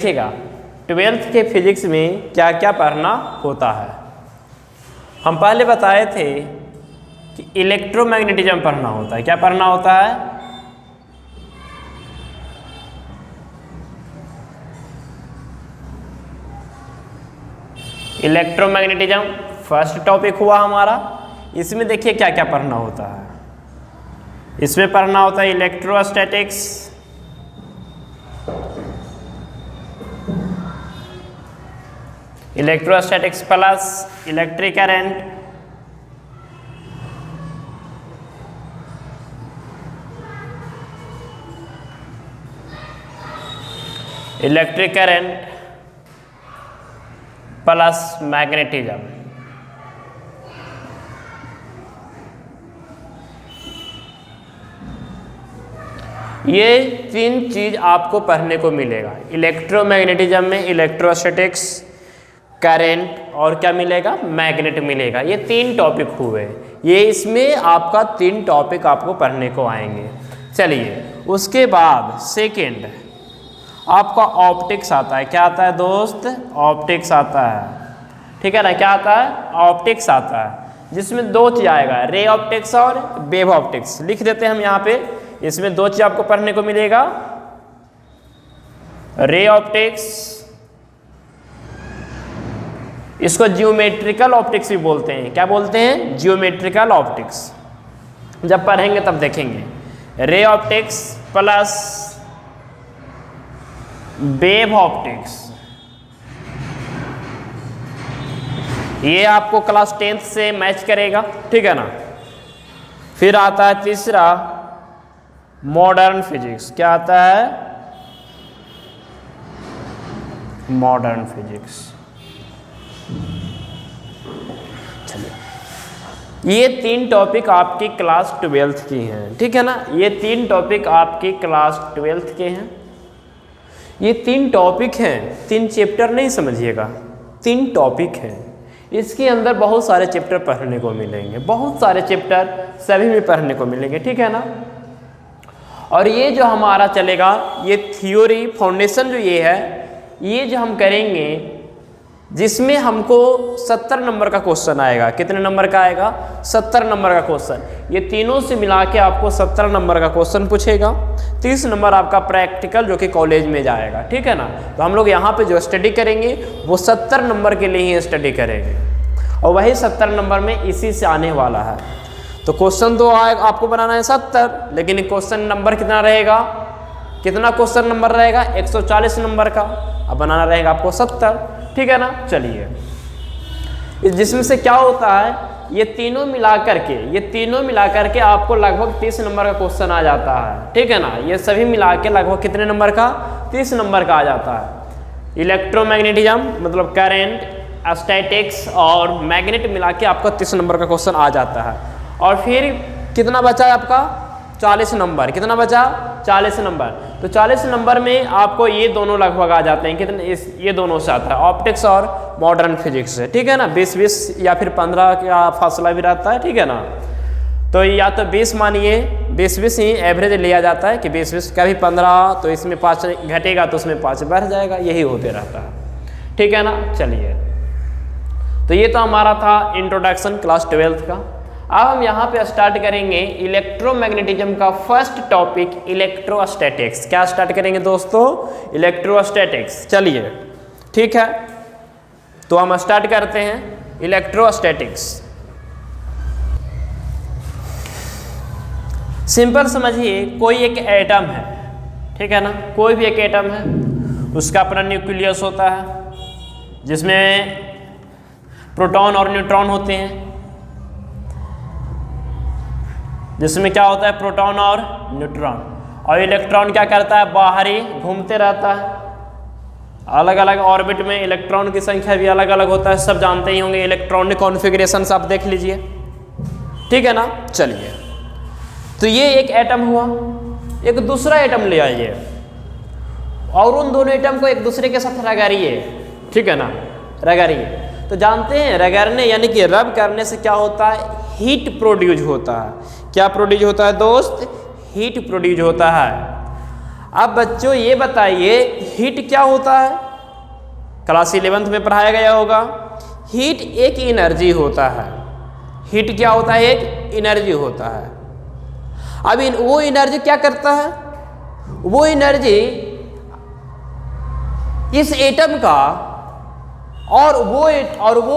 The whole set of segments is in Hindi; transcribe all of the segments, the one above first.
देखिएगा 12th के फिजिक्स में क्या क्या पढ़ना होता है। हम पहले बताए थे कि इलेक्ट्रोमैग्नेटिज्म पढ़ना होता है। क्या पढ़ना होता है? इलेक्ट्रोमैग्नेटिज्म फर्स्ट टॉपिक हुआ हमारा। इसमें देखिए क्या क्या पढ़ना होता है। इसमें पढ़ना होता है electrostatics, electrostatics plus electric current, electric current plus magnetism. ये तीन चीज आपको पढ़ने को मिलेगा। इलेक्ट्रोमैग्नेटिज्म में इलेक्ट्रोस्टैटिक्स, करंट और क्या मिलेगा? मैग्नेट मिलेगा। ये तीन टॉपिक हुए। ये इसमें आपका तीन टॉपिक आपको पढ़ने को आएंगे। चलिए उसके बाद सेकेंड आपका ऑप्टिक्स आता है। क्या आता है दोस्त? ऑप्टिक्स आता है। ठीक है ना? क्या आता है? ऑप्टिक्स आता है, जिसमें दो चीज आएगा, रे ऑप्टिक्स और वेव ऑप्टिक्स। लिख देते हैं हम यहाँ पे। इसमें दो चीज आपको पढ़ने को मिलेगा, रे ऑप्टिक्स, इसको जियोमेट्रिकल ऑप्टिक्स भी बोलते हैं। क्या बोलते हैं? Geometrical optics. जब पढ़ेंगे तब देखेंगे। Ray optics plus wave optics, ये आपको क्लास 10th से मैच करेगा। ठीक है ना? फिर आता है तीसरा मॉडर्न फिजिक्स। क्या आता है? Modern physics. चलिए ये तीन टॉपिक आपकी क्लास 12th की हैं। ठीक है ना? ये तीन टॉपिक आपकी क्लास 12th के हैं। ये तीन टॉपिक हैं, तीन चैप्टर नहीं समझिएगा, तीन टॉपिक हैं। इसके अंदर बहुत सारे चैप्टर पढ़ने को मिलेंगे, बहुत सारे चैप्टर सभी में पढ़ने को मिलेंगे। ठीक है ना? और ये जो हमारा चलेगा, ये थ्योरी फाउंडेशन जो ये है, ये जो हम करेंगे, जिसमें हमको 70 नंबर का क्वेश्चन आएगा। कितने नंबर का आएगा? 70 नंबर का क्वेश्चन। ये तीनों से मिला के आपको 70 नंबर का क्वेश्चन पूछेगा। 30 नंबर आपका प्रैक्टिकल जो कि कॉलेज में जाएगा। ठीक है ना? तो हम लोग यहाँ पे जो स्टडी करेंगे वो 70 नंबर के लिए ही स्टडी करेंगे, और वही 70 नंबर में इसी से आने वाला है। तो क्वेश्चन तो आपको बनाना है 70, लेकिन क्वेश्चन नंबर कितना रहेगा? कितना क्वेश्चन नंबर रहेगा? 140 नंबर का। अब बनाना रहेगा आपको 70। ठीक है ना? चलिए जिसमें से क्या होता है, ये तीनों मिला करके आपको लगभग 30 नंबर का क्वेश्चन आ जाता है। ठीक है ना? ये सभी मिला के लगभग कितने नंबर का? 30 नंबर का आ जाता है। इलेक्ट्रोमैग्नेटिज्म मतलब करंट, स्टैटिक्स और मैग्नेट मिला के आपका 30 नंबर का क्वेश्चन आ जाता है। और फिर कितना बचा आपका? 40 नंबर। कितना बचा? 40 नंबर। तो 40 नंबर में आपको ये दोनों लगभग आ जाते हैं। कितने? ये दोनों से आता है, ऑप्टिक्स और मॉडर्न फिजिक्स से। ठीक है ना? 20-20 या फिर 15 का फासला भी रहता है। ठीक है ना? तो या तो 20 मानिए, 20-20 ही एवरेज लिया जाता है कि 20-20 कभी 15, तो इसमें 5 घटेगा तो उसमें 5 बढ़ जाएगा, यही होते रहता है। ठीक है ना? चलिए तो ये तो हमारा था इंट्रोडक्शन क्लास 12th का। अब हम यहाँ पे स्टार्ट करेंगे इलेक्ट्रोमैग्नेटिज्म का फर्स्ट टॉपिक इलेक्ट्रोस्टैटिक्स। क्या स्टार्ट करेंगे दोस्तों? इलेक्ट्रोस्टैटिक्स। चलिए ठीक है, तो हम स्टार्ट करते हैं इलेक्ट्रोस्टैटिक्स। सिंपल समझिए, कोई एक एटम है। ठीक है ना? कोई भी एक एटम है, उसका अपना न्यूक्लियस होता है, जिसमें प्रोटॉन और न्यूट्रॉन होते हैं। जिसमें क्या होता है? प्रोटॉन और न्यूट्रॉन। और इलेक्ट्रॉन क्या करता है? बाहर ही घूमते रहता है। अलग अलग ऑर्बिट में इलेक्ट्रॉन की संख्या भी अलग अलग होता है, सब जानते ही होंगे। इलेक्ट्रॉनिक कॉन्फ़िगरेशन आप देख लीजिए। ठीक है ना? चलिए, तो ये एक एटम हुआ। एक दूसरा एटम ले आइए और उन दोनों एटम को एक दूसरे के साथ रगड़िए। ठीक है ना? रगड़िए। तो जानते हैं रगड़ने यानी कि रब करने से क्या होता है? हीट प्रोड्यूस होता है। क्या प्रोड्यूस होता है दोस्त? हीट प्रोड्यूस होता है। अब बच्चों ये बताइए हीट क्या होता है, क्लास 11th में पढ़ाया गया होगा। हीट एक एनर्जी होता है। हीट क्या होता है? एक एनर्जी होता है। अब वो एनर्जी क्या करता है? वो एनर्जी इस एटम का और वो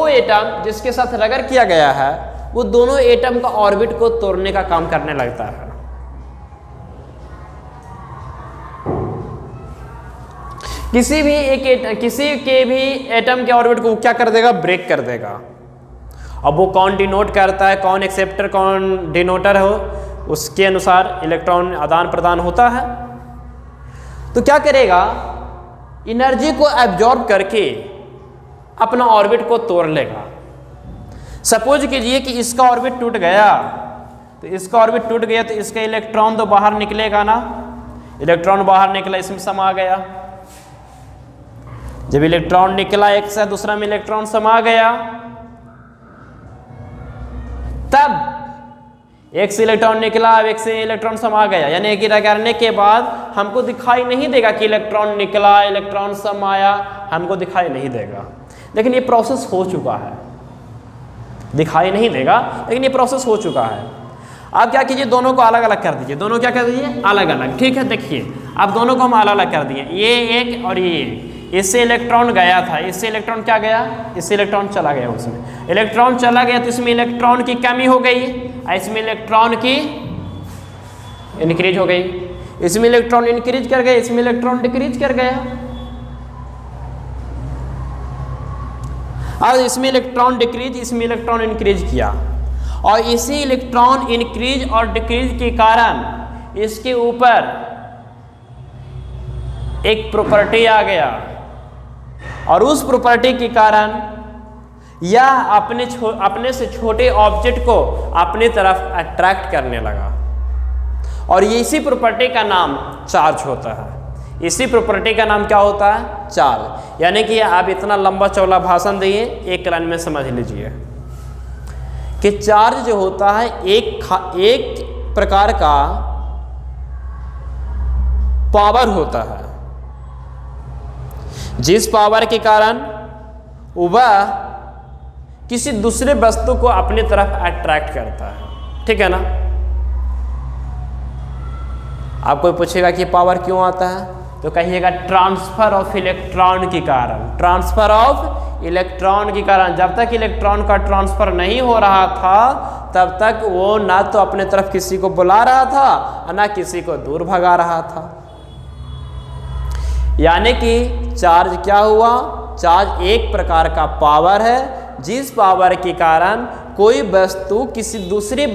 एटम जिसके साथ रगड़ किया गया है, वो दोनों एटम का ऑर्बिट को तोड़ने का काम करने लगता है। किसी के भी एटम के ऑर्बिट को क्या कर देगा? ब्रेक कर देगा। अब वो कौन डिनोट करता है, कौन एक्सेप्टर कौन डिनोटर हो, उसके अनुसार इलेक्ट्रॉन आदान प्रदान होता है। तो क्या करेगा? एनर्जी को एब्जॉर्ब करके अपना ऑर्बिट को तोड़ लेगा। सपोज कीजिए कि इसका ऑर्बिट टूट गया, तो इसका ऑर्बिट टूट गया तो इसका इलेक्ट्रॉन तो बाहर निकलेगा ना। इलेक्ट्रॉन बाहर निकला, इसमें समा गया। जब इलेक्ट्रॉन निकला एक से दूसरा में इलेक्ट्रॉन समा गया, तब एक से इलेक्ट्रॉन निकला, अब एक से इलेक्ट्रॉन समा गया, यानी कि रगड़ने के बाद हमको दिखाई नहीं देगा कि इलेक्ट्रॉन निकला, इलेक्ट्रॉन समाया, हमको दिखाई नहीं देगा। लेकिन ये प्रोसेस हो चुका है। दिखाई नहीं देगा लेकिन ये प्रोसेस हो चुका है। अब क्या कीजिए? दोनों को अलग अलग कर दीजिए। दोनों क्या कर दीजिए? अलग अलग। ठीक है, देखिए अब दोनों को हम अलग अलग कर दिए, ये एक और ये एक। इससे इलेक्ट्रॉन गया था, इससे इलेक्ट्रॉन क्या गया? इससे इलेक्ट्रॉन चला गया। उसमें इलेक्ट्रॉन चला गया तो इसमें इलेक्ट्रॉन की कमी हो गई, इसमें इलेक्ट्रॉन की इंक्रीज हो गई। इसमें इलेक्ट्रॉन इंक्रीज कर गए, इसमें इलेक्ट्रॉन डिक्रीज कर गया। और इसमें इलेक्ट्रॉन डिक्रीज, इसमें इलेक्ट्रॉन इंक्रीज किया। और इसी इलेक्ट्रॉन इंक्रीज और डिक्रीज के कारण इसके ऊपर एक प्रॉपर्टी आ गया, और उस प्रॉपर्टी के कारण यह अपने से छोटे ऑब्जेक्ट को अपनी तरफ अट्रैक्ट करने लगा। और ये इसी प्रॉपर्टी का नाम चार्ज होता है। इसी प्रॉपर्टी का नाम क्या होता है? चार्ज। यानी कि आप इतना लंबा चौड़ा भाषण दिए, एक लाइन में समझ लीजिए कि चार्ज जो होता है एक प्रकार का पावर होता है, जिस पावर के कारण वह किसी दूसरे वस्तु को अपनी तरफ अट्रैक्ट करता है। ठीक है ना? आप कोई पूछेगा कि पावर क्यों आता है, तो कहिएगा ट्रांसफर ऑफ इलेक्ट्रॉन के कारण। ट्रांसफर ऑफ इलेक्ट्रॉन के कारण। जब तक इलेक्ट्रॉन का ट्रांसफर नहीं हो रहा था तब तक वो ना तो अपने तरफ किसी को बुला रहा था और ना किसी को दूर भगा रहा था। यानी कि चार्ज क्या हुआ? चार्ज एक प्रकार का पावर है, जिस पावर के कारण कोई वस्तु किसी दूसरे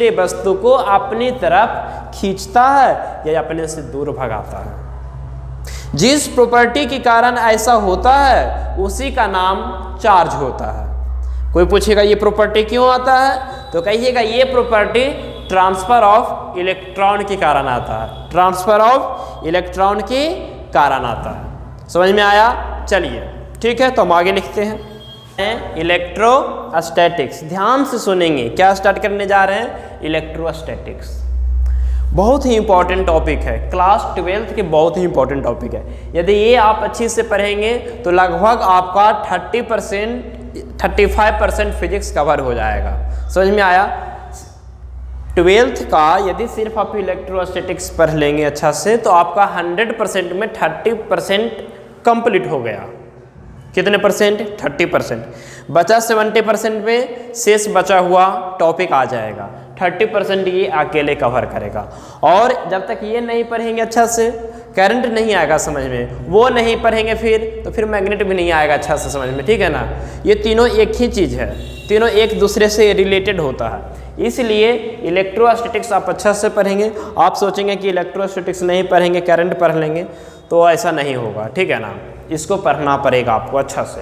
वस्तु को अपनी तरफ खींचता है या अपने से दूर भगाता है। जिस प्रॉपर्टी के कारण ऐसा होता है उसी का नाम चार्ज होता है। कोई पूछेगा ये प्रॉपर्टी क्यों आता है, तो कहिएगा ये प्रॉपर्टी ट्रांसफर ऑफ इलेक्ट्रॉन के कारण आता है। ट्रांसफर ऑफ इलेक्ट्रॉन के कारण आता है। समझ में आया? चलिए ठीक है, तो हम आगे लिखते हैं। इलेक्ट्रोस्टैटिक्स। ध्यान से सुनेंगे, क्या स्टार्ट करने जा रहे हैं? इलेक्ट्रोस्टैटिक्स। बहुत ही इंपॉर्टेंट टॉपिक है, क्लास 12th के बहुत ही इंपॉर्टेंट टॉपिक है। यदि ये आप अच्छे से पढ़ेंगे तो लगभग आपका 35% फिजिक्स कवर हो जाएगा। समझ में आया? 12th का यदि सिर्फ आप इलेक्ट्रोस्टैटिक्स पढ़ लेंगे अच्छा से तो आपका 100% में 30% कंप्लीट हो गया। कितने परसेंट? 30%। बचा 70% में शेष बचा हुआ टॉपिक आ जाएगा। 30% ये अकेले कवर करेगा। और जब तक ये नहीं पढ़ेंगे अच्छा से, करंट नहीं आएगा समझ में, वो नहीं पढ़ेंगे फिर मैग्नेट भी नहीं आएगा अच्छा से समझ में। ठीक है ना? ये तीनों एक ही चीज़ है, तीनों एक दूसरे से रिलेटेड होता है। इसलिए इलेक्ट्रोस्टैटिक्स आप अच्छा से पढ़ेंगे। आप सोचेंगे कि इलेक्ट्रोस्टैटिक्स नहीं पढ़ेंगे, करंट पढ़ लेंगे, तो ऐसा नहीं होगा। ठीक है ना? इसको पढ़ना पड़ेगा आपको अच्छा से।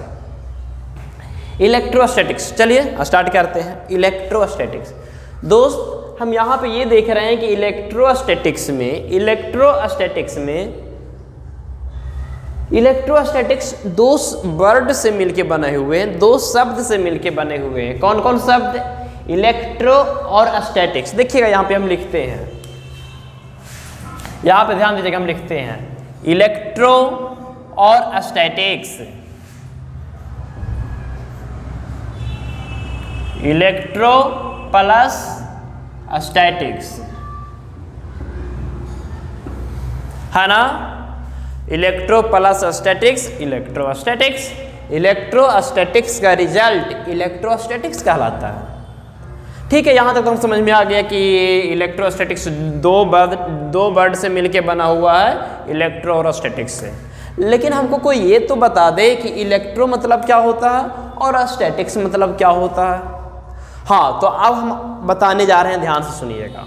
इलेक्ट्रोस्टैटिक्स, चलिए स्टार्ट करते हैं। इलेक्ट्रोस्टैटिक्स दोस्त, हम यहाँ पे ये देख रहे हैं कि इलेक्ट्रोस्टैटिक्स दो वर्ड से मिलके बने हुए हैं, दो शब्द से मिलके बने हुए हैं। कौन कौन शब्द? इलेक्ट्रो और स्टैटिक्स। देखिएगा यहाँ पे हम लिखते हैं यहाँ पे ध्यान दीजिएगा, हम लिखते हैं इलेक्ट्रो और स्टैटिक्स, इलेक्ट्रो प्लस स्टैटिक्स, है ना। Electro plus statics, electrostatics, electrostatics का रिजल्ट इलेक्ट्रोस्टैटिक्स कहलाता है। ठीक है, यहाँ तक तो हम समझ में आ गया कि इलेक्ट्रोस्टैटिक्स दो वर्ड से मिलके बना हुआ है, इलेक्ट्रो और स्टैटिक्स से। लेकिन हमको कोई ये तो बता दे कि इलेक्ट्रो मतलब क्या होता है और स्टैटिक्स मतलब क्या होता है। हाँ, तो अब हम बताने जा रहे हैं, ध्यान से सुनिएगा।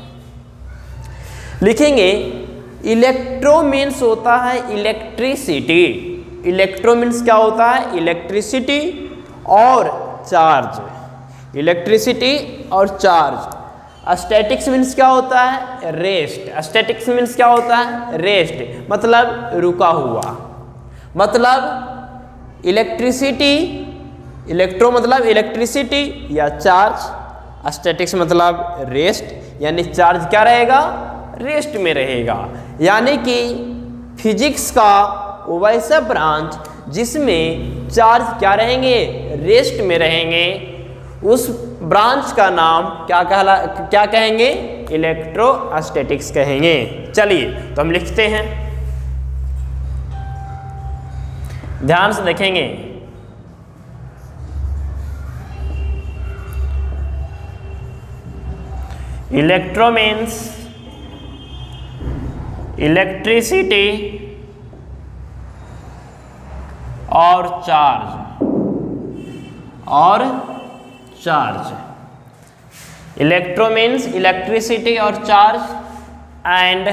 लिखेंगे इलेक्ट्रो मीन्स होता है इलेक्ट्रिसिटी, इलेक्ट्रो मीन्स क्या होता है, इलेक्ट्रिसिटी और चार्ज, इलेक्ट्रिसिटी और चार्ज। स्टैटिक्स मीन्स क्या होता है, रेस्ट, स्टैटिक्स मीन्स क्या होता है, रेस्ट, मतलब रुका हुआ, मतलब इलेक्ट्रिसिटी, इलेक्ट्रो मतलब इलेक्ट्रिसिटी या चार्ज, स्टैटिक्स मतलब रेस्ट, यानी चार्ज क्या रहेगा, रेस्ट में रहेगा। यानी कि फिजिक्स का वैसा ब्रांच जिसमें चार्ज क्या रहेंगे, रेस्ट में रहेंगे, उस ब्रांच का नाम क्या कहेंगे, इलेक्ट्रोस्टैटिक्स कहेंगे। चलिए तो हम लिखते हैं, ध्यान से देखेंगे। इलेक्ट्रो मीन्स इलेक्ट्रिसिटी और चार्ज, इलेक्ट्रो मीन्स इलेक्ट्रिसिटी और charge and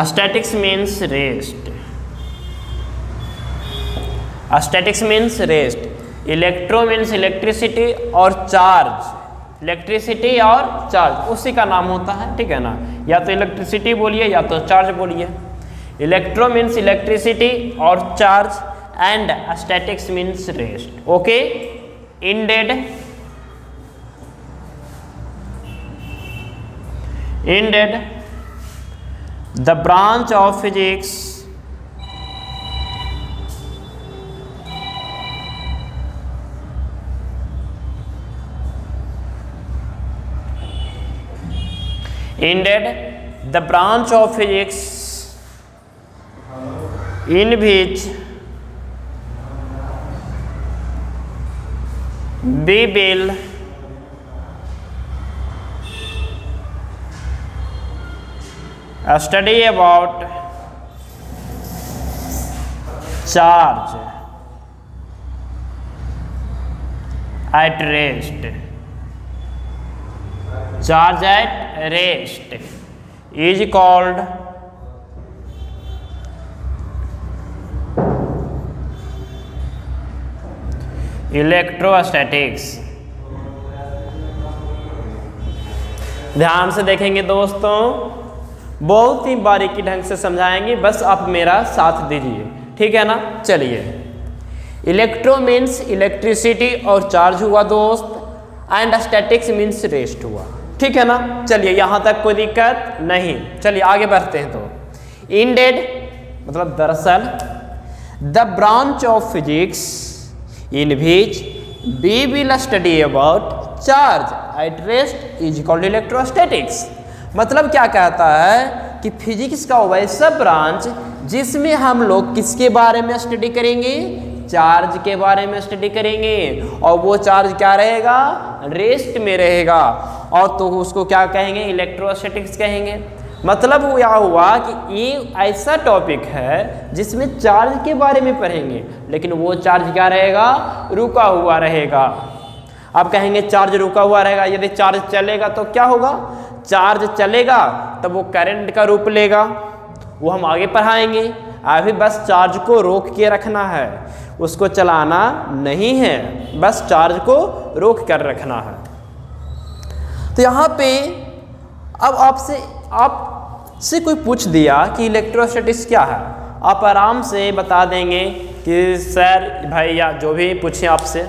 statics means rest, statics means rest, electro means electricity और चार्ज, इलेक्ट्रिसिटी और चार्ज उसी का नाम होता है, ठीक है ना। या तो इलेक्ट्रिसिटी बोलिए या तो चार्ज बोलिए। इलेक्ट्रो मीन्स इलेक्ट्रिसिटी और charge and statics means rest. Okay, ended the branch of physics ended the branch of physics in which we will study about charge at rest, charge at rest is called electrostatics. ध्यान से देखेंगे दोस्तों, बहुत ही बारीकी ढंग से समझाएंगे, बस आप मेरा साथ दीजिए, ठीक है ना। चलिए, इलेक्ट्रो मीन्स इलेक्ट्रिसिटी और चार्ज हुआ दोस्त, एंड स्टैटिक्स मीन्स रेस्ट हुआ, ठीक है ना। चलिए, यहाँ तक कोई दिक्कत नहीं। चलिए आगे बढ़ते हैं। तो इंडेड मतलब दरअसल, the branch of physics in which we will study about charge at rest is called electrostatics. मतलब क्या कहता है कि फिजिक्स का वैसा ब्रांच जिसमें हम लोग किसके बारे में स्टडी करेंगे, चार्ज के बारे में स्टडी करेंगे, और वो चार्ज क्या रहेगा, रेस्ट में रहेगा, और तो उसको क्या कहेंगे, इलेक्ट्रोस्टैटिक्स कहेंगे। मतलब वो क्या हुआ कि ये ऐसा टॉपिक है जिसमें चार्ज के बारे में पढ़ेंगे, लेकिन वो चार्ज क्या रहेगा, रुका हुआ रहेगा। आप कहेंगे चार्ज रुका हुआ रहेगा, यदि चार्ज चलेगा तो क्या होगा, चार्ज चलेगा तब वो करंट का रूप लेगा, वो हम आगे पढ़ाएंगे। अभी बस चार्ज को रोक के रखना है, उसको चलाना नहीं है, बस चार्ज को रोक कर रखना है। तो यहाँ पे अब आपसे कोई पूछ दिया कि इलेक्ट्रोस्टैटिक्स क्या है, आप आराम से बता देंगे कि सर भैया जो भी पूछें आपसे,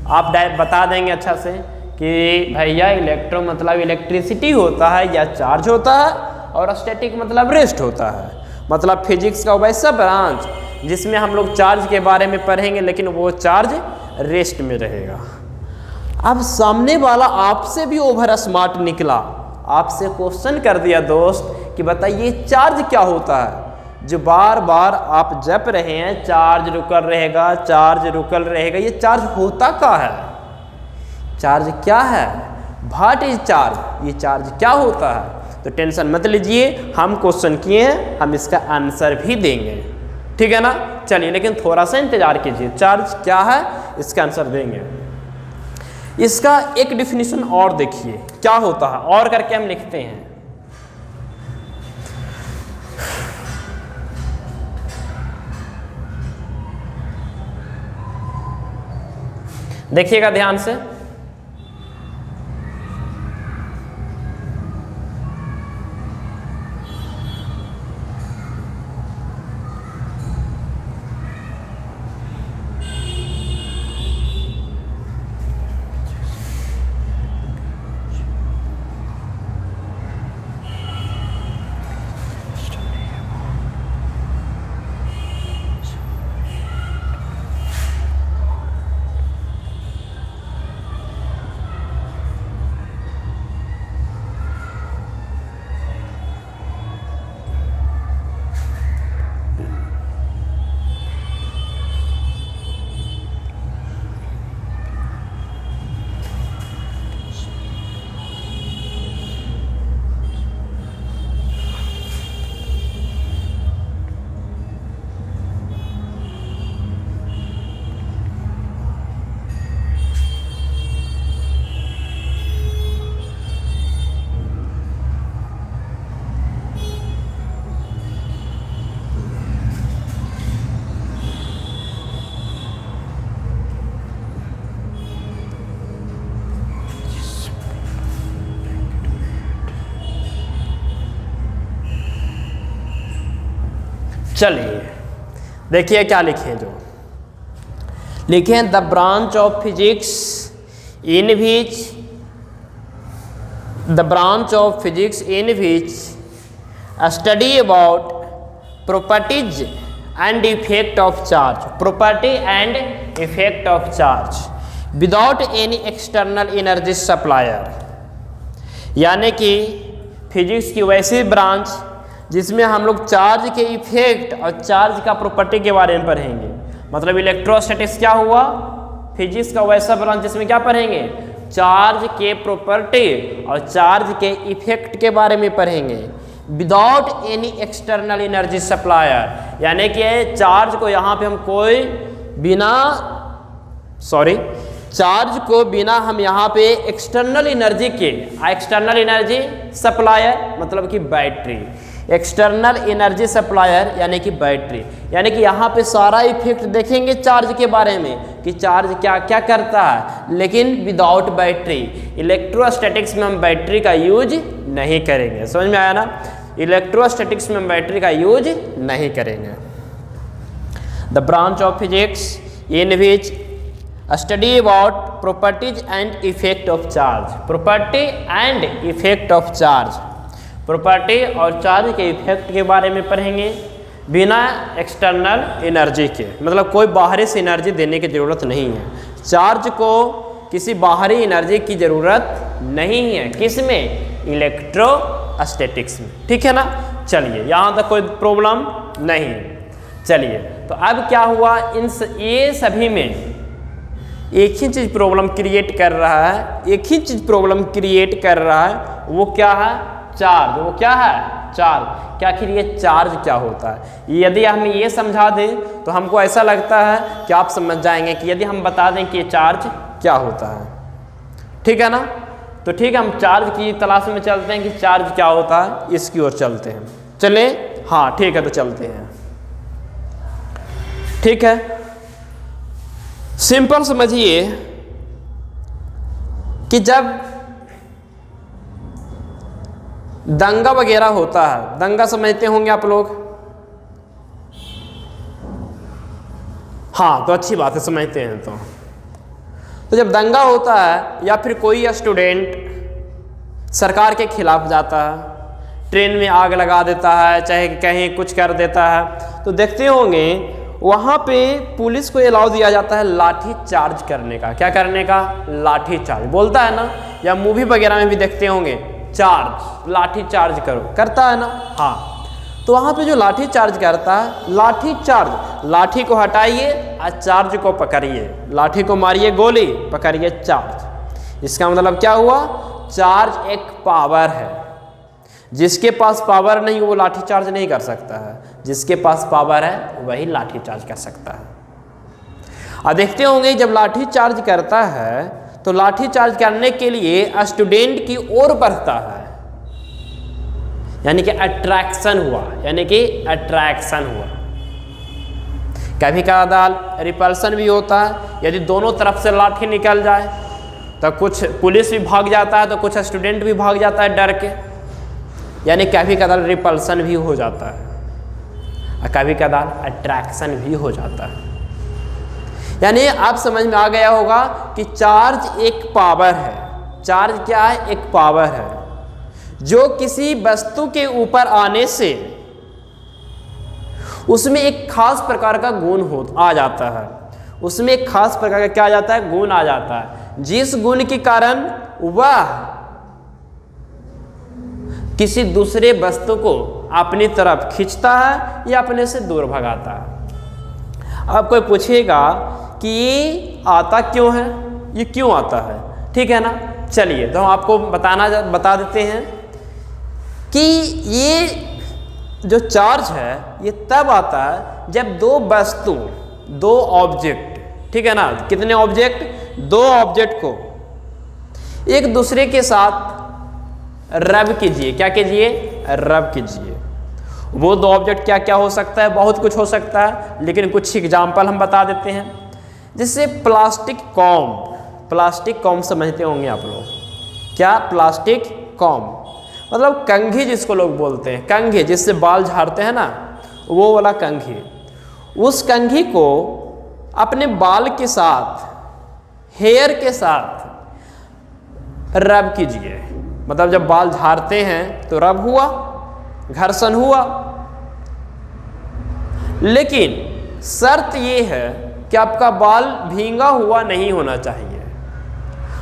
आप डायरेक्ट बता देंगे अच्छा से कि भैया इलेक्ट्रो मतलब इलेक्ट्रिसिटी होता है या चार्ज होता है, और स्टैटिक मतलब रेस्ट होता है। मतलब फिजिक्स का वैसा ब्रांच जिसमें हम लोग चार्ज के बारे में पढ़ेंगे लेकिन वो चार्ज रेस्ट में रहेगा। अब सामने वाला आपसे भी ओवर स्मार्ट निकला, आपसे क्वेश्चन कर दिया दोस्त कि बताइए चार्ज क्या होता है। जो बार बार आप जप रहे हैं चार्ज रुकल रहेगा, चार्ज रुकल रहेगा, ये चार्ज होता क्या है? चार्ज क्या है? What is charge? ये चार्ज क्या होता है? तो टेंशन मत लीजिए, हम क्वेश्चन किए हैं, हम इसका आंसर भी देंगे, ठीक है ना। चलिए लेकिन थोड़ा सा इंतजार कीजिए, चार्ज क्या है इसका आंसर देंगे। इसका एक डिफिनीशन और देखिए क्या होता है, और करके हम लिखते हैं। देखिएगा ध्यान से, चलिए देखिए क्या लिखे, जो लिखे the branch of physics in which study about properties and effect of charge without any external energy supplier. यानी कि फिजिक्स की वैसी ब्रांच जिसमें हम लोग चार्ज के इफेक्ट और चार्ज का प्रॉपर्टी के बारे में पढ़ेंगे। मतलब इलेक्ट्रोस्टैटिक्स क्या हुआ? फिजिक्स का वैसा ब्रांच जिसमें क्या पढ़ेंगे? चार्ज के प्रॉपर्टी और चार्ज के इफेक्ट के बारे में पढ़ेंगे without any external energy supplier. यानी कि चार्ज को यहाँ पे हम कोई चार्ज को बिना हम यहाँ पे एक्सटर्नल एनर्जी के, एक्सटर्नल एनर्जी सप्लायर मतलब कि बैटरी, एक्सटर्नल एनर्जी सप्लायर यानी कि बैटरी, यानी कि यहाँ पे सारा इफेक्ट देखेंगे चार्ज के बारे में कि चार्ज क्या क्या करता है, लेकिन विदाउट बैटरी। इलेक्ट्रोस्टैटिक्स में हम बैटरी का यूज नहीं करेंगे, समझ में आया ना। इलेक्ट्रोस्टैटिक्स में हम बैटरी का यूज नहीं करेंगे। The branch of physics in which study about properties and effect of charge, property and effect of charge, property और चार्ज के इफेक्ट के बारे में पढ़ेंगे बिना एक्सटर्नल एनर्जी के। मतलब कोई बाहरी से एनर्जी देने की ज़रूरत नहीं है, चार्ज को किसी बाहरी एनर्जी की ज़रूरत नहीं है। किस में? इलेक्ट्रोस्टैटिक्स में, ठीक है ना। चलिए यहाँ तक कोई प्रॉब्लम नहीं। चलिए तो अब क्या हुआ, ये सभी में एक ही चीज़ प्रॉब्लम क्रिएट कर रहा है, एक ही चीज़ प्रॉब्लम क्रिएट कर रहा है, वो क्या है? चार्ज। वो क्या है? चार्ज। क्या आखिर ये चार्ज क्या होता है? यदि हम ये समझा दें तो हमको ऐसा लगता है कि आप समझ जाएंगे कि यदि हम बता दें कि ये चार्ज क्या होता है, ठीक है ना। तो ठीक है, हम चार्ज की तलाश में चलते हैं कि चार्ज क्या होता है, इसकी ओर चलते हैं। चले? हाँ ठीक है, तो चलते हैं। ठीक है, सिंपल समझिए कि जब दंगा वगैरह होता है, दंगा समझते होंगे आप लोग, हाँ, तो अच्छी बात है, समझते हैं। तो जब दंगा होता है या फिर कोई स्टूडेंट सरकार के खिलाफ जाता है, ट्रेन में आग लगा देता है, चाहे कहीं कुछ कर देता है, तो देखते होंगे वहाँ पे पुलिस को अलाउ दिया जाता है लाठी चार्ज करने का। क्या करने का? लाठी चार्ज। बोलता है ना, या मूवी वगैरह में भी देखते होंगे, चार्ज, लाठी चार्ज करो, करता है ना। हाँ, तो वहाँ पे जो लाठी चार्ज करता है, लाठी चार्ज, लाठी को हटाइए और चार्ज को पकड़िए, लाठी को मारिए गोली, पकड़िए चार्ज। इसका मतलब क्या हुआ? चार्ज एक पावर है। जिसके पास पावर नहीं वो लाठी चार्ज नहीं कर सकता है, जिसके पास पावर है वही लाठी चार्ज कर सकता है। और देखते होंगे जब लाठी चार्ज करता है तो लाठी चार्ज करने के लिए स्टूडेंट की ओर बढ़ता है, यानी कि अट्रैक्शन हुआ, यानी कि अट्रैक्शन हुआ। कभी कभार रिपल्सन भी होता है, यदि दोनों तरफ से लाठी निकल जाए तो कुछ पुलिस भी भाग जाता है, तो कुछ स्टूडेंट भी भाग जाता है डर के, यानी कभी कभार रिपल्सन भी हो जाता है और कभी कभार अट्रैक्शन भी हो जाता है। यानी आप समझ में आ गया होगा कि चार्ज एक पावर है। चार्ज क्या है? एक पावर है जो किसी वस्तु के ऊपर आने से उसमें एक खास प्रकार का गुण आ जाता है। उसमें एक खास प्रकार का क्या आ जाता है? गुण आ जाता है, जिस गुण के कारण वह किसी दूसरे वस्तु को अपनी तरफ खींचता है या अपने से दूर भगाता है। अब कोई पूछेगा कि ये आता क्यों है, ये क्यों आता है? ठीक है ना, चलिए तो हम आपको बता देते हैं कि ये जो चार्ज है ये तब आता है जब दो वस्तु, दो ऑब्जेक्ट, ठीक है ना, कितने ऑब्जेक्ट? दो ऑब्जेक्ट को एक दूसरे के साथ रब कीजिए। क्या कीजिए? रब कीजिए। वो दो ऑब्जेक्ट क्या क्या हो सकता है? बहुत कुछ हो सकता है, लेकिन कुछ एग्जाम्पल हम बता देते हैं। जैसे प्लास्टिक कॉम्ब, प्लास्टिक कॉम्ब समझते होंगे आप लोग। क्या? प्लास्टिक कॉम्ब मतलब कंघी जिसको लोग बोलते हैं, कंघी जिससे बाल झाड़ते हैं ना, वो वाला कंघी। उस कंघी को अपने बाल के साथ, हेयर के साथ रब कीजिए। मतलब जब बाल झाड़ते हैं तो रब हुआ, घर्षण हुआ। लेकिन शर्त ये है कि आपका बाल भींगा हुआ नहीं होना चाहिए,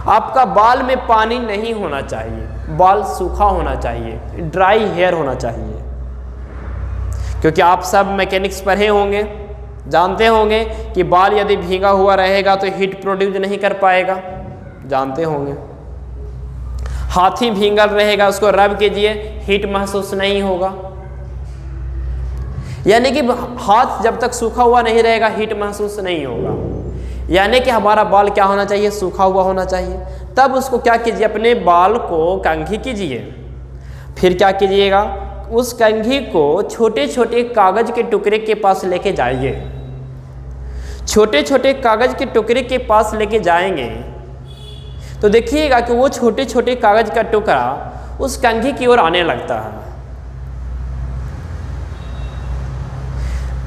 आपका बाल में पानी नहीं होना चाहिए, बाल सूखा होना चाहिए, ड्राई हेयर होना चाहिए। क्योंकि आप सब मैकेनिक्स पढ़े होंगे, जानते होंगे कि बाल यदि भींगा हुआ रहेगा तो हीट प्रोड्यूस नहीं कर पाएगा, जानते होंगे। हाथी भींगल रहेगा, उसको रब कीजिए, हीट महसूस नहीं होगा। यानी कि हाथ जब तक सूखा हुआ नहीं रहेगा हीट महसूस नहीं होगा। यानी कि हमारा बाल क्या होना चाहिए? सूखा हुआ होना चाहिए। तब उसको क्या कीजिए? अपने बाल को कंघी कीजिए। फिर क्या कीजिएगा? उस कंघी को छोटे छोटे कागज के टुकड़े के पास लेके जाइए। छोटे छोटे कागज के टुकड़े के पास लेके जाएंगे तो देखिएगा कि वो छोटे छोटे कागज का टुकड़ा उस कंघी की ओर आने लगता है।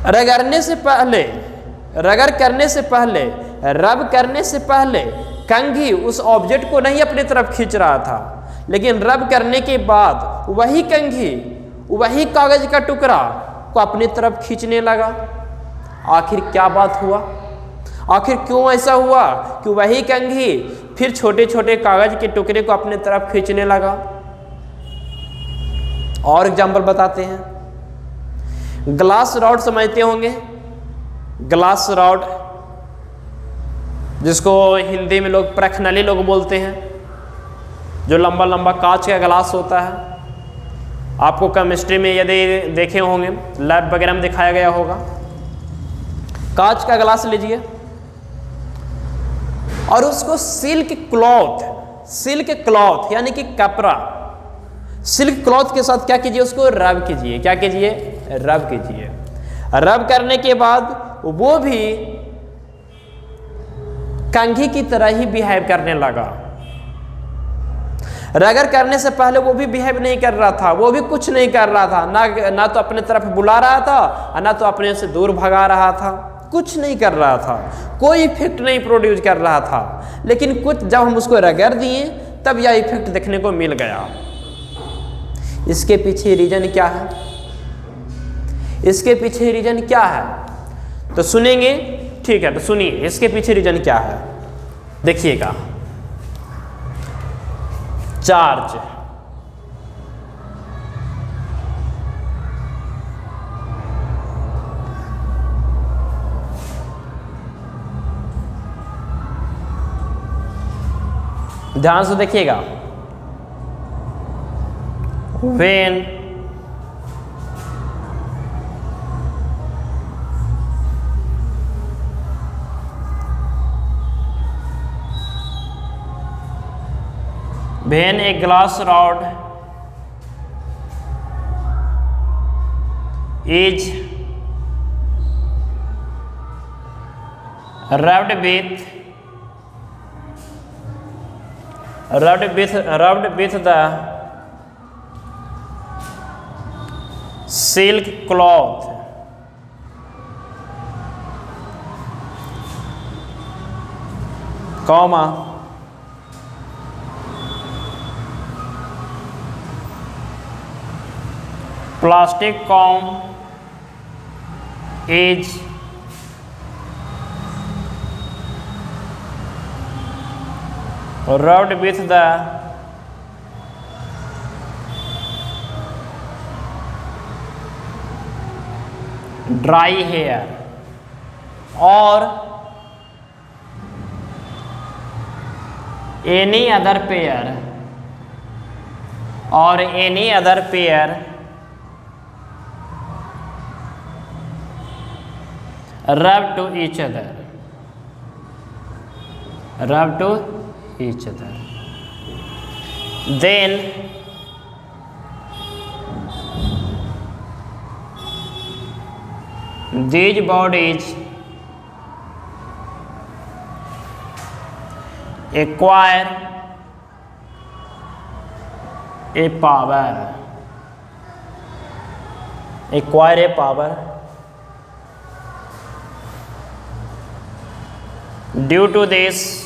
रगड़ने से पहले, रगड़ करने से पहले, रब करने से पहले कंघी उस ऑब्जेक्ट को नहीं अपनी तरफ खींच रहा था, लेकिन रब करने के बाद वही कंघी वही कागज का टुकड़ा को अपनी तरफ खींचने लगा। आखिर क्या बात हुआ? आखिर क्यों ऐसा हुआ कि वही कंघी फिर छोटे छोटे कागज के टुकड़े को अपने तरफ खींचने लगा? और एग्जाम्पल बताते हैं। ग्लास रॉड समझते होंगे, ग्लास रॉड जिसको हिंदी में लोग प्रखनली लोग बोलते हैं, जो लंबा लंबा कांच का ग्लास होता है। आपको केमिस्ट्री में यदि देखे होंगे, लैब वगैरह में दिखाया गया होगा। कांच का ग्लास लीजिए और उसको सिल्क क्लॉथ यानी कि कपड़ा, सिल्क क्लॉथ के साथ क्या कीजिए? उसको रब कीजिए। क्या कीजिए? रब कीजिए। रब करने के बाद वो भी कंघी की तरह ही बिहेव करने लगा। रगड़ करने से पहले वो भी बिहेव नहीं कर रहा था, वो भी कुछ नहीं कर रहा था, ना तो अपने तरफ बुला रहा था, ना तो अपने से दूर भगा रहा था, कुछ नहीं कर रहा था, कोई इफेक्ट नहीं प्रोड्यूस कर रहा था, लेकिन कुछ जब हम उसको रगड़ दिए तब यह इफेक्ट देखने को मिल गया। इसके पीछे रीजन क्या है? इसके पीछे रीजन क्या है? तो सुनेंगे, ठीक है, तो सुनिए इसके पीछे रीजन क्या है। देखिएगा, चार्ज, ध्यान से देखिएगा, when a glass rod is rubbed with the silk cloth, comma, plastic comb is rubbed with the dry hair or any other pair rub to each other, then these bodies acquire a power due to this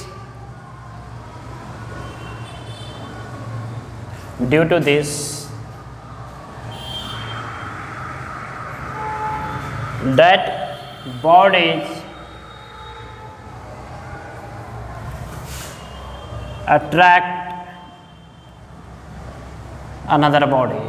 that bodies attract another body,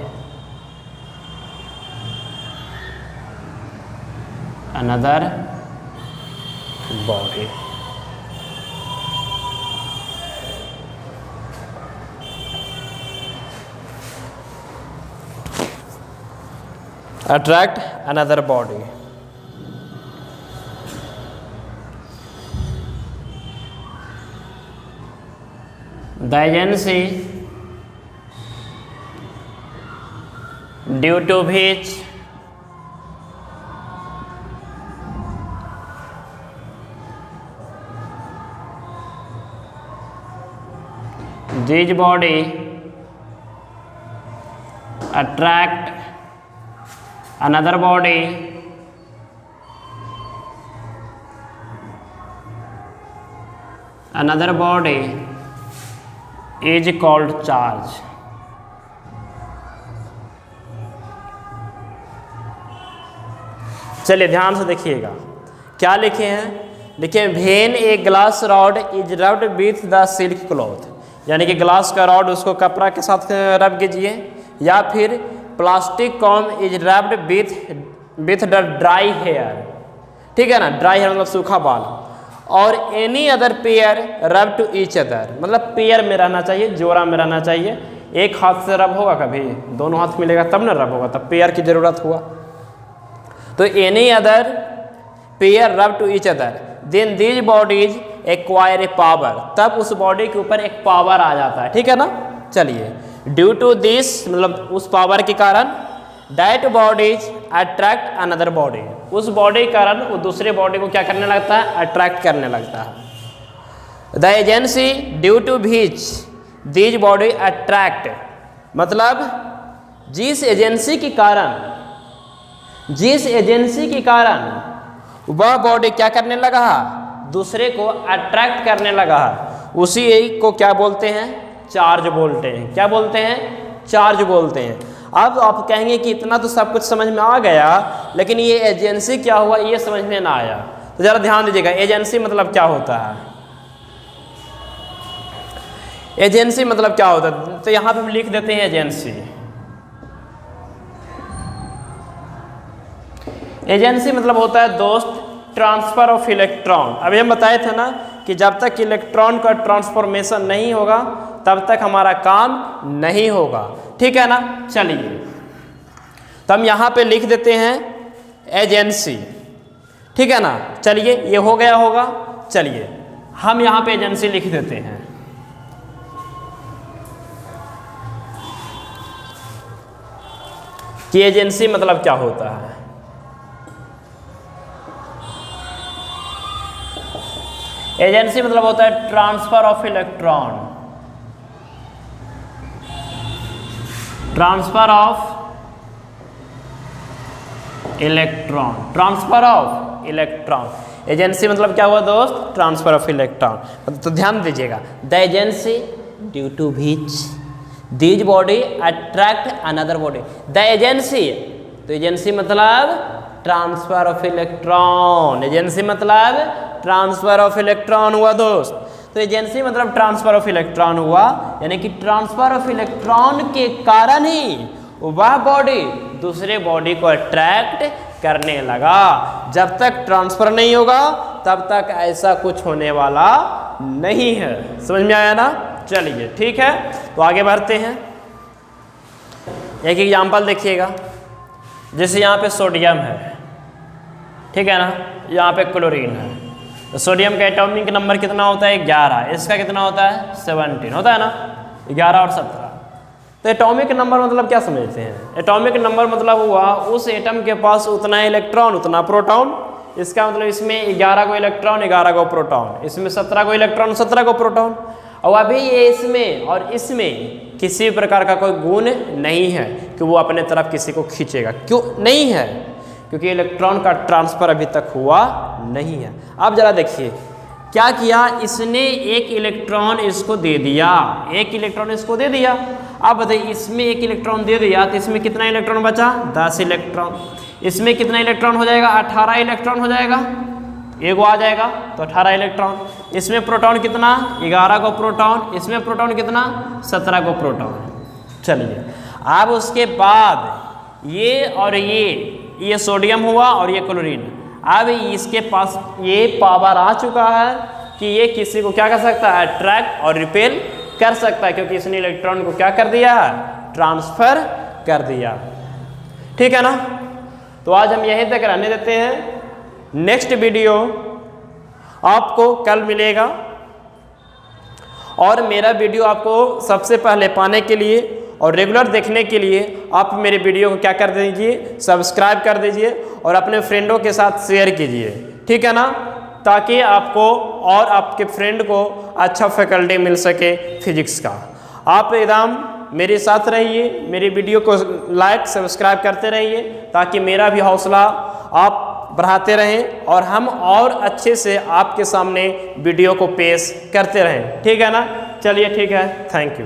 attract another body. The agency due to which this body attract another body is called charge. चलिए ध्यान से देखिएगा, क्या लिखे हैं? लिखे when a glass rod is rubbed with the silk cloth, यानी कि ग्लास का रॉड उसको कपड़ा के साथ रब कीजिए, या फिर plastic comb is rubbed with the dry hair, ठीक है ना, ड्राई हेयर मतलब सूखा बाल, और any other pair rub to each other, मतलब पेयर में रहना चाहिए, जोड़ा में रहना चाहिए। एक हाथ से रब होगा कभी, दोनों हाथ मिलेगा तब ना रब होगा, तब पेयर की जरूरत हुआ। तो any other pair rub to each other, then these bodies acquire a power, तब उस बॉडी के ऊपर एक पावर आ जाता है, ठीक है ना। चलिए, ड्यू टू दिस मतलब उस पावर के कारण, that bodies attract another body, उस बॉडी के कारण वो दूसरे बॉडी को क्या करने लगता है? अट्रैक्ट करने लगता है। The agency due to which these body attract, मतलब जिस एजेंसी के कारण वह बॉडी क्या करने लगा, दूसरे को अट्रैक्ट करने लगा, उसी को क्या बोलते हैं, चार्ज बोलते हैं। क्या बोलते हैं, चार्ज बोलते हैं। अब आप कहेंगे कि इतना तो सब कुछ समझ में आ गया, लेकिन ये एजेंसी क्या हुआ ये समझ में ना आया। तो जरा ध्यान दीजिएगा, एजेंसी मतलब क्या होता है, एजेंसी मतलब क्या होता है। तो यहां पे हम लिख देते हैं एजेंसी। एजेंसी मतलब होता है दोस्त ट्रांसफर ऑफ इलेक्ट्रॉन। अभी हम बताए थे ना कि जब तक इलेक्ट्रॉन का ट्रांसफॉर्मेशन नहीं होगा तब तक हमारा काम नहीं होगा, ठीक है ना। चलिए तो हम यहाँ पे लिख देते हैं एजेंसी, ठीक है ना। चलिए ये हो गया होगा, चलिए हम यहाँ पे एजेंसी लिख देते हैं। कि एजेंसी मतलब क्या होता है। एजेंसी मतलब होता है transfer of electron, transfer of electron, transfer of electron. Agency मतलब क्या हुआ दोस्त, ट्रांसफर ऑफ इलेक्ट्रॉन। तो ध्यान दीजिएगा, the agency due to which this body attract another body. The agency, तो एजेंसी मतलब ट्रांसफर ऑफ इलेक्ट्रॉन, एजेंसी मतलब ट्रांसफर ऑफ इलेक्ट्रॉन हुआ दोस्त। तो एजेंसी मतलब ट्रांसफर ऑफ इलेक्ट्रॉन हुआ, यानी कि ट्रांसफर ऑफ इलेक्ट्रॉन के कारण ही वह बॉडी दूसरे बॉडी को अट्रैक्ट करने लगा। जब तक ट्रांसफर नहीं होगा तब तक ऐसा कुछ होने वाला नहीं है। समझ में आया ना। चलिए ठीक है, तो आगे बढ़ते हैं। एक एग्जाम्पल देखिएगा, जैसे यहाँ पे सोडियम है, ठीक है ना, यहाँ पे क्लोरीन है। तो सोडियम का एटॉमिक नंबर कितना होता है, 11। इसका कितना होता है, 17 होता है ना, 11 और 17। तो एटॉमिक नंबर मतलब क्या समझते हैं, एटॉमिक नंबर मतलब हुआ उस एटम के पास उतना इलेक्ट्रॉन उतना प्रोटॉन। इसका मतलब इसमें 11 को इलेक्ट्रॉन 11 को प्रोटॉन, इसमें 17 को इलेक्ट्रॉन 17 को प्रोटॉन। और अभी ये इसमें और इसमें किसी प्रकार का कोई गुण नहीं है कि वो अपने तरफ किसी को खींचेगा। क्यों नहीं है, क्योंकि इलेक्ट्रॉन का ट्रांसफर अभी तक हुआ नहीं है। अब जरा देखिए क्या किया, इसने एक इलेक्ट्रॉन इसको दे दिया, एक इलेक्ट्रॉन इसको दे दिया। अब बताइए इसमें एक इलेक्ट्रॉन दे दिया तो इसमें कितना इलेक्ट्रॉन बचा, 10 इलेक्ट्रॉन। इसमें कितना इलेक्ट्रॉन हो जाएगा, 18 इलेक्ट्रॉन हो जाएगा, एगो आ जाएगा तो 18 इलेक्ट्रॉन। इसमें प्रोटॉन कितना, 11 को प्रोटॉन, इसमें प्रोटॉन कितना, 17 को प्रोटॉन। चलिए अब उसके बाद ये और ये सोडियम हुआ और ये क्लोरीन। अब इसके पास ये पावर आ चुका है कि ये किसी को क्या कर सकता है, अट्रैक्ट और रिपेल कर सकता है, क्योंकि इसने इलेक्ट्रॉन को क्या कर दिया, ट्रांसफर कर दिया। ठीक है ना। तो आज हम यहीं तक रहने देते हैं। नेक्स्ट वीडियो आपको कल मिलेगा, और मेरा वीडियो आपको सबसे पहले पाने के लिए और रेगुलर देखने के लिए आप मेरे वीडियो को क्या कर दीजिए, सब्सक्राइब कर दीजिए और अपने फ्रेंडों के साथ शेयर कीजिए। ठीक है ना, ताकि आपको और आपके फ्रेंड को अच्छा फैकल्टी मिल सके फिजिक्स का। आप एकदम मेरे साथ रहिए, मेरी वीडियो को लाइक सब्सक्राइब करते रहिए, ताकि मेरा भी हौसला आप बढ़ाते रहें और हम और अच्छे से आपके सामने वीडियो को पेश करते रहें। ठीक है ना। चलिए ठीक है, थैंक यू।